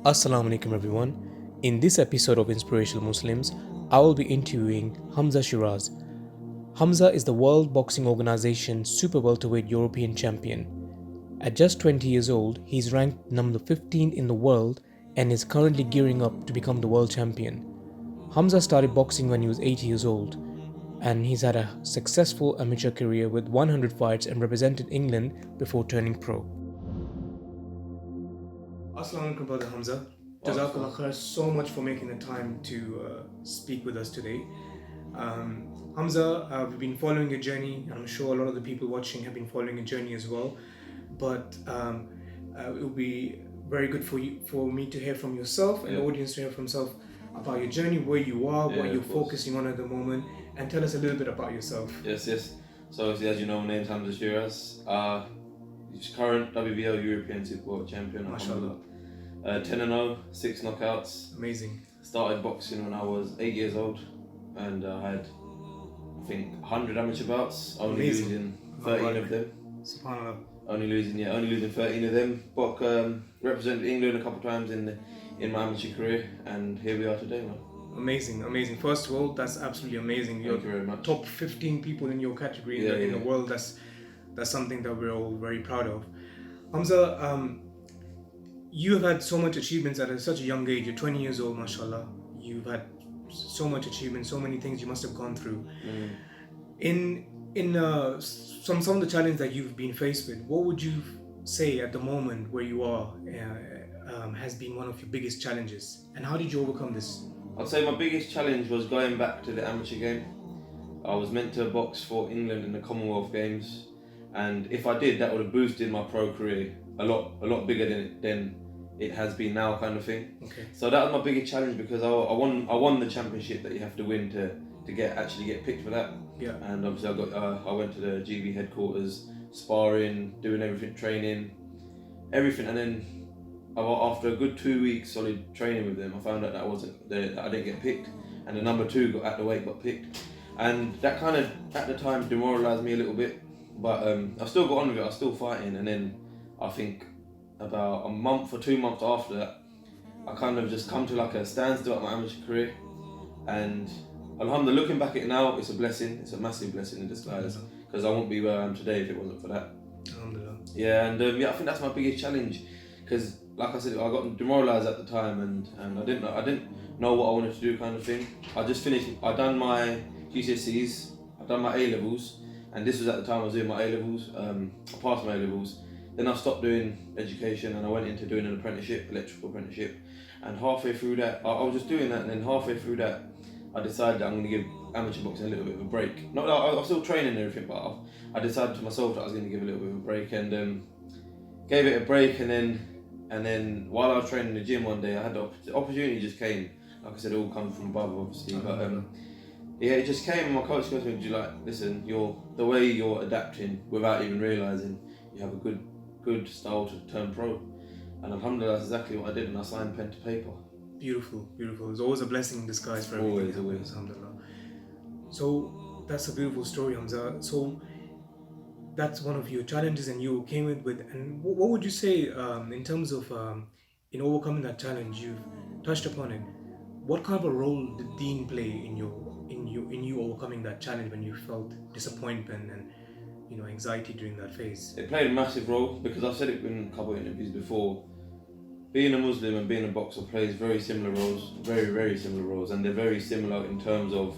Assalamu alaikum everyone. In this episode of Inspirational Muslims, I will be interviewing Hamzah Sheeraz. Hamzah is the World Boxing Organization Super Welterweight European Champion. At just 20 years old, he is ranked number 15 in the world and is currently gearing up to become the world champion. Hamzah started boxing when he was 8 years old, and he's had a successful amateur career with 100 fights and represented England before turning pro. Assalamu alaikum, brother Hamzah. Jazakallah khair so much for making the time to speak with us today. Hamzah, we've been following your journey, and I'm sure a lot of the people watching have been following your journey as well. But it will be very good for me to hear from yourself and the audience to hear from yourself about your journey, where you are, what you're focusing on at the moment, and tell us a little bit about yourself. Yes. So obviously, as you know, my name's Hamzah Sheeraz. Current WBO European Super World Champion. MashaAllah. 10-0, 6 knockouts. Amazing. Started boxing when I was 8 years old, and I had, I think, 100 amateur bouts. Only losing 13 of them. SubhanAllah. Only losing 13 of them. Represented England a couple of times in my amateur career, and here we are today, man. Amazing. First of all, that's absolutely amazing. Thank you very much. Top 15 people in your category in the world. That's something that we're all very proud of. Hamzah, you have had so much achievements at such a young age. You're 20 years old, mashallah. You've had so much achievement, so many things you must have gone through. In some of the challenges that you've been faced with, what would you say at the moment where you are has been one of your biggest challenges, and how did you overcome this? I'd say my biggest challenge was going back to the amateur game. I was meant to box for England in the Commonwealth Games, and if I did, that would have boosted my pro career a lot bigger than it has been now, kind of thing. Okay. So that was my biggest challenge, because I won the championship that you have to win to actually get picked for that. Yeah. And obviously I went to the GB headquarters, sparring, doing everything, training, everything, and then after a good 2 weeks solid training with them, I found out that I didn't get picked, and the number 2 at the weight got picked, and that kind of at the time demoralised me a little bit. But I still got on with it. I was still fighting, and then I think about a month or 2 months after that, I kind of just come to like a standstill at my amateur career. And alhamdulillah, looking back at it now, it's a blessing. It's a massive blessing in disguise, because I wouldn't be where I am today if it wasn't for that. Alhamdulillah. Yeah, and I think that's my biggest challenge, because like I said, I got demoralised at the time, and I didn't know what I wanted to do, kind of thing. I done my GCSEs, I done my A-levels, and this was at the time I was doing my A-levels. I passed my A-levels. Then I stopped doing education, and I went into doing an apprenticeship, electrical apprenticeship. And halfway through that, I was just doing that, and then halfway through that, I decided that I'm going to give amateur boxing a little bit of a break. Not that I was still training and everything, but I decided to myself that I was going to give a little bit of a break, and gave it a break. And then while I was training in the gym one day, I had the opportunity just came. Like I said, it all comes from above, obviously. But yeah, it just came, and my coach goes to me, listen, the way you're adapting without even realising, you have a good style to turn pro. And alhamdulillah, that's exactly what I did, and I signed pen to paper. Beautiful. It's always a blessing in disguise for everything. Always. Alhamdulillah. So that's a beautiful story, Hamzah. So that's one of your challenges, and you came with. And what would you say in terms of in overcoming that challenge? You've touched upon it. What kind of a role did Deen play in you overcoming that challenge when you felt disappointment and anxiety during that phase? It played a massive role, because I've said it in a couple of interviews before. Being a Muslim and being a boxer plays very similar roles, very similar roles, and they're very similar in terms of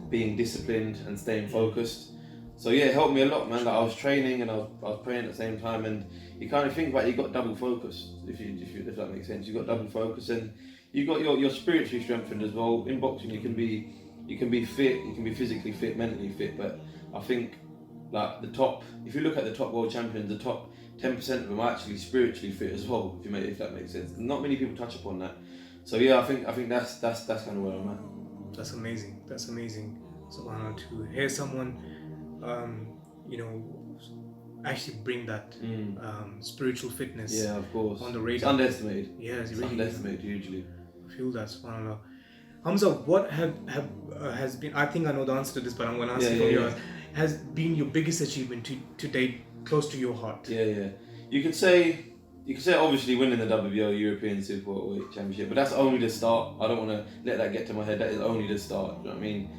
being disciplined and staying focused. So yeah, it helped me a lot, man. Like, I was training and I was praying at the same time, and you kind of think about it, you got double focus, if that makes sense. You got double focus, and you got your spiritually strengthened as well. In boxing, you can be fit, you can be physically fit, mentally fit, but I think like if you look at the top world champions, the top 10% of them are actually spiritually fit as well, if that makes sense. Not many people touch upon that. So yeah, I think that's kind of where I'm at. That's amazing. SubhanAllah, to hear someone actually bring that spiritual fitness of course. on the radar. It's underestimated. Yeah, it's really underestimated hugely. I feel that, SubhanAllah. Hamzah, what has been, I think I know the answer to this, but I'm going to ask you from yours, has been your biggest achievement to date, close to your heart? Yeah. You could say you can say obviously winning the WBO European Super Welterweight Championship, but that's only the start. I don't want to let that get to my head. That is only the start. You know what I mean?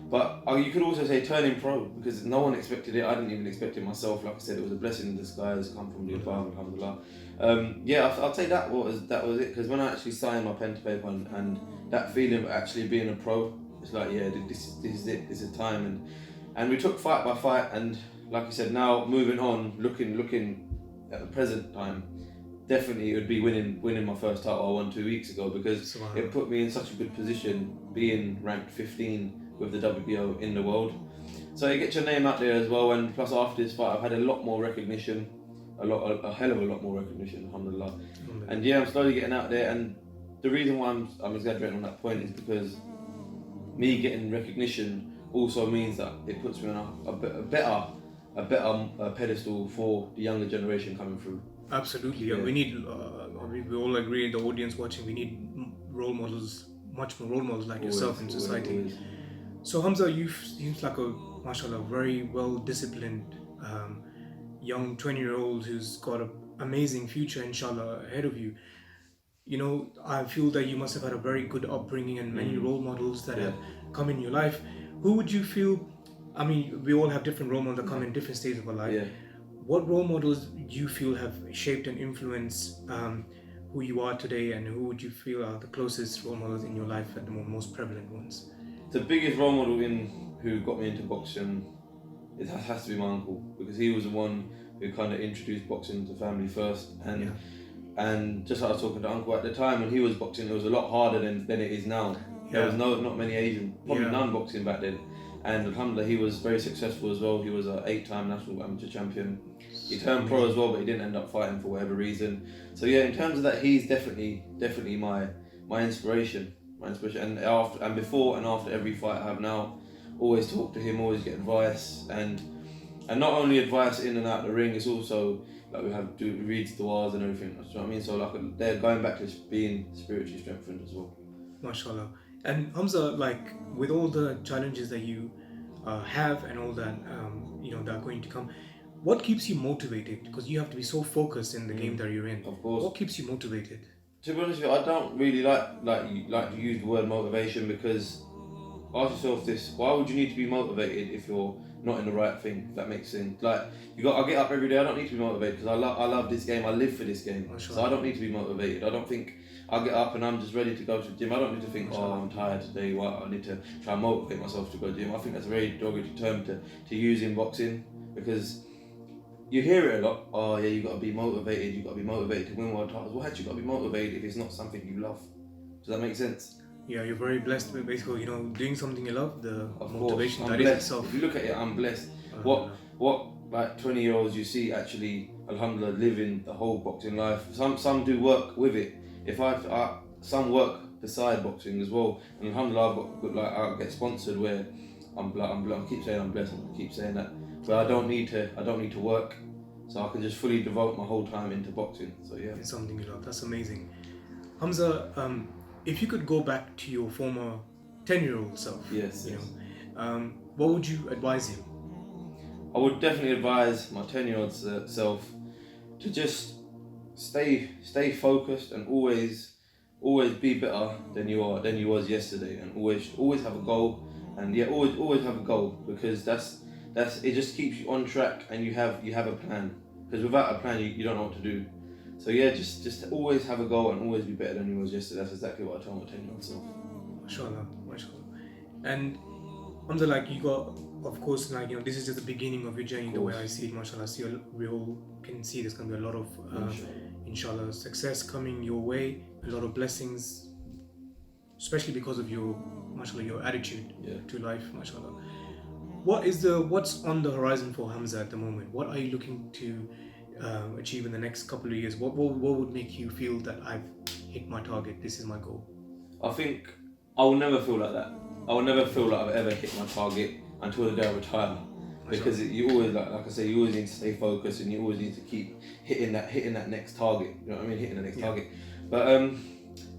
But you could also say turning pro, because no one expected it. I didn't even expect it myself. Like I said, it was a blessing in disguise, come from the above, alhamdulillah. I'll take that was it, because when I actually signed my pen to paper and that feeling of actually being a pro, it's like, yeah, this is it. This is time, and we took fight by fight, and like I said, now moving on, looking at the present time, definitely it would be winning my first title I won 2 weeks ago, because it put me in such a good position, being ranked 15 with the WBO in the world. So you get your name out there as well, and plus after this fight I've had a lot more recognition, a hell of a lot more recognition, alhamdulillah. And yeah, I'm slowly getting out there, and the reason why I'm exaggerating on that point is because me getting recognition also means that it puts me on a better pedestal for the younger generation coming through. Absolutely, yeah. We need, we all agree, the audience watching, we need role models, much more role models like yourself in society. Always. So Hamzah, you seems like a, mashallah, very well disciplined young 20-year-old who's got an amazing future, inshallah, ahead of you. You know, I feel that you must have had a very good upbringing and many role models that have come in your life. Who would you feel, I mean, we all have different role models that come in different stages of our life. Yeah. What role models do you feel have shaped and influenced who you are today, and who would you feel are the closest role models in your life and the most prevalent ones? The biggest role model who got me into boxing, it has to be my uncle, because he was the one who kind of introduced boxing to family first, and just like I was talking to uncle at the time when he was boxing, it was a lot harder than it is now. There was not many Asian, probably none boxing back then, and alhamdulillah he was very successful as well. He was an 8-time national amateur champion. He turned pro as well, but he didn't end up fighting for whatever reason. So yeah, in terms of that, he's definitely my inspiration. And before and after every fight I have now, always talk to him, always get advice, and not only advice in and out the ring, it's also like we read du'as and everything. You know what I mean? So like they're going back to being spiritually strengthened as well. MashaAllah. And Hamzah, like with all the challenges that you have and all that that are going to come, what keeps you motivated? Because you have to be so focused in the game that you're in. Of course. What keeps you motivated? To be honest with you, I don't really like to use the word motivation, because ask yourself this: why would you need to be motivated if you're not in the right thing? If that makes sense. Like I get up every day. I don't need to be motivated, because I love this game. I live for this game. So I don't need to be motivated. I don't think I get up and I'm just ready to go to the gym. I don't need to think, oh, I'm tired today. Well, I need to try and motivate myself to go to the gym. I think that's a very derogatory term to use in boxing, because you hear it a lot. Oh yeah, you got to be motivated. You got to be motivated to win world titles. Well, actually, you got to be motivated if it's not something you love. Does that make sense? Yeah, you're very blessed with basically, doing something you love. The of motivation course, that is itself. If you look at it, I'm blessed. What like 20-year-olds you see actually, alhamdulillah, living the whole boxing life. Some do work with it. If some work beside boxing as well, and alhamdulillah, I get sponsored where I keep saying I'm blessed. I keep saying that. But I don't need to work, so I can just fully devote my whole time into boxing. So yeah, it's something you love. That's amazing. Hamzah, if you could go back to your former 10-year-old self, what would you advise him? I would definitely advise my 10-year-old self to just stay focused and always be better than you was yesterday, and always have a goal, and always have a goal, because that's it just keeps you on track, and you have a plan, because without a plan you don't know what to do. So yeah, just always have a goal and always be better than you was yesterday. That's exactly what I told my 10-year-old self. MashaAllah. And Hamzah, like you got, of course, like this is just the beginning of your journey. The way I see it, MashaAllah, we all can see there's gonna be a lot of inshallah success coming your way, a lot of blessings, especially because of your, MashaAllah, your attitude to life, MashaAllah. What's on the horizon for Hamzah at the moment? What are you looking to achieve in the next couple of years? What would make you feel that I've hit my target, this is my goal? I think I will never feel like that. I will never feel like I've ever hit my target until the day I retire, because you always, like I say, you always need to stay focused, and you always need to keep hitting that next target. You know what I mean? Hitting the next target. But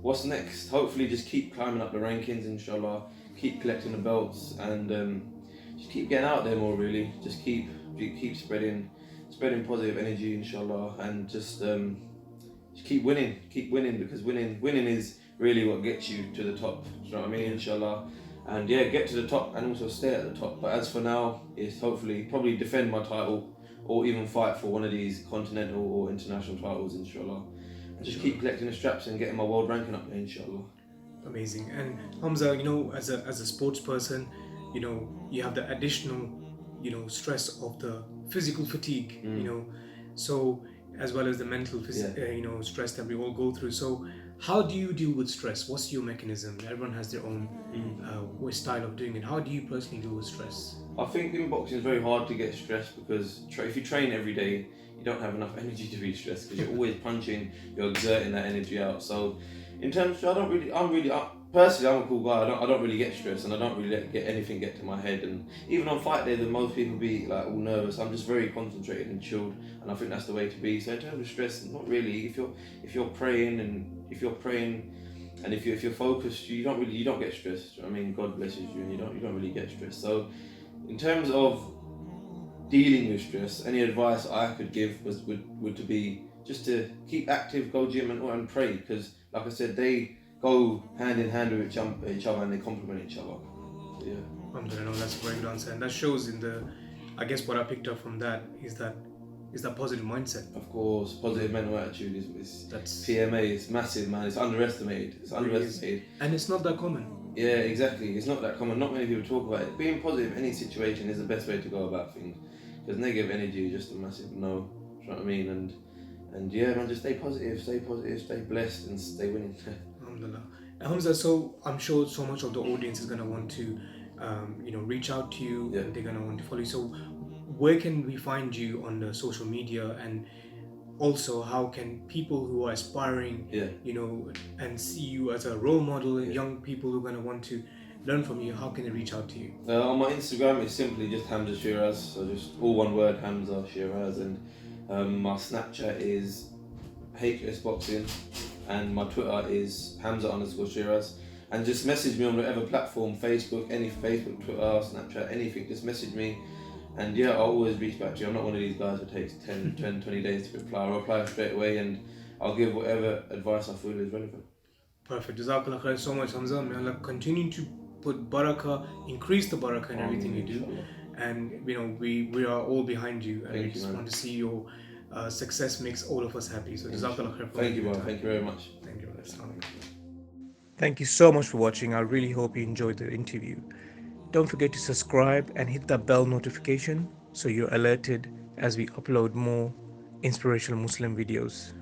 what's next? Hopefully, just keep climbing up the rankings, inshallah. Keep collecting the belts, and just keep getting out there more. Really, just keep spreading positive energy, inshallah, and just keep winning, because winning is really what gets you to the top. Do you know what I mean? Inshallah. And yeah, get to the top and also stay at the top. But as for now, it's hopefully probably defend my title or even fight for one of these continental or international titles, inshallah. And just keep collecting the straps and getting my world ranking up there, inshallah. Amazing. And Hamzah, as a sports person, you have the additional, stress of the physical fatigue, so as well as the mental, stress that we all go through. So, how do you deal with stress? What's your mechanism? Everyone has their own style of doing it. How do you personally deal with stress? I think in boxing it's very hard to get stressed because if you train every day, you don't have enough energy to be stressed because you're always punching, you're exerting that energy out. So, in terms of, personally, I'm a cool guy. I don't really get stressed, and I don't really let anything get to my head. And even on fight day, that most people be like all nervous. I'm just very concentrated and chilled, and I think that's the way to be. So in terms of stress, not really. If you're praying and if you're focused, you don't get stressed. I mean, God blesses you, and you don't really get stressed. So in terms of dealing with stress, any advice I could give would to be just to keep active, go gym and pray, because like I said, they go hand in hand with each other and they complement each other. So, yeah. Alhamdulillah, that's a very good answer, and that shows in the, I guess what I picked up from that is that positive mindset. Of course, positive mental attitude is that's PMA. It's massive, man. It's underestimated. And it's not that common. Yeah, exactly. It's not that common. Not many people talk about it. Being positive in any situation is the best way to go about things, because negative energy is just a massive no. Do you know what I mean? And yeah, man, just stay positive, stay blessed, and stay winning. Alhamdulillah. Hamzah, so I'm sure so much of the audience is going to want to, reach out to you, and they're going to want to follow you. So where can we find you on the social media, and also how can people who are aspiring, and see you as a role model, and young people who are going to want to learn from you, how can they reach out to you? On my Instagram, it's simply just Hamzah Sheeraz, so just all one word, Hamzah Sheeraz, and my Snapchat is HS Boxing, and my Twitter is Hamzah_Sheeraz. And just message me on whatever platform, Facebook, Twitter, Snapchat, anything, just message me. And yeah, I'll always reach back to you. I'm not one of these guys who takes 10, 20 days to reply. I'll reply straight away, and I'll give whatever advice I feel is relevant. Perfect. Jazakallah khair so much, Hamzah. May Allah continue to put barakah, increase the barakah in everything you do. And we are all behind you, and we just want to see your success makes all of us happy. So jazakallah khair. Thank you, bro. Thank you very much. Thank you. Thank you so much for watching. I really hope you enjoyed the interview. Don't forget to subscribe and hit that bell notification so you're alerted as we upload more inspirational Muslim videos.